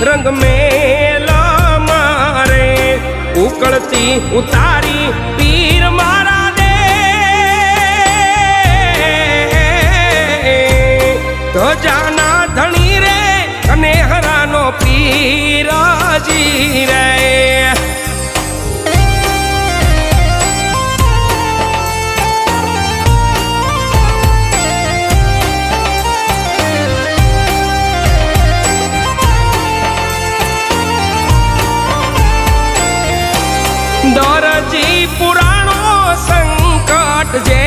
रंग मेला मारे उकड़ती उतारी पीर मारा दे तो जाना धनी रे कने हरानो पीराजी रे दौरजी पुराणो संकट जे